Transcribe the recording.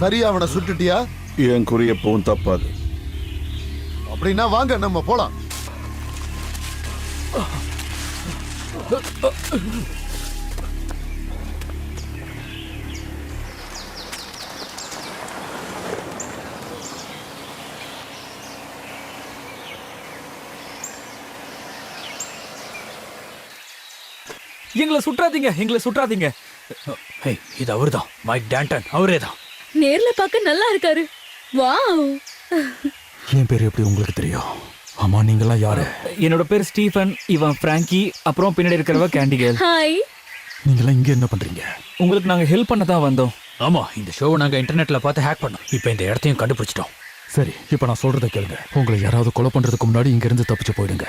சரியா அவனை சுட்டுட்டியா? என் குறி எப்பவும் தப்பாது. அப்படின்னா வாங்க நம்ம போலாம். எங்களை சுற்றாதீங்க, எங்களை சுற்றாதீங்க. இது அவர்தான், மைக் டான்டன், அவரே தான். நேர்ல பார்க்க நல்லா இருக்காரு. வாவ். என் பேர் எப்படி உங்களுக்கு தெரியும்? ஆமா, நீங்களாம் யாரு? என்னோட பேர் ஸ்டீஃபன், இவன் பிராங்கி, அப்புறம் பின்னாடி இருக்கிறவ கேண்டிகேல். ஹாய். நீங்களாம் இங்க என்ன பண்றீங்க? உங்களுக்கு நாங்க ஹெல்ப் பண்ண தான் வந்தோம். ஆமா, இந்த ஷோவை நாங்க இன்டர்நெட்ல பார்த்து ஹேக் பண்ணோம். இப்போ இந்த இடத்தையும் கண்டுபிடிச்சிட்டோம். சரி, இப்ப நான் சொல்றத கேளுங்க. உங்களை யாராவது கொலை பண்றதுக்கு முன்னாடி இங்க இருந்து தப்பிச்சு போயிடுங்க.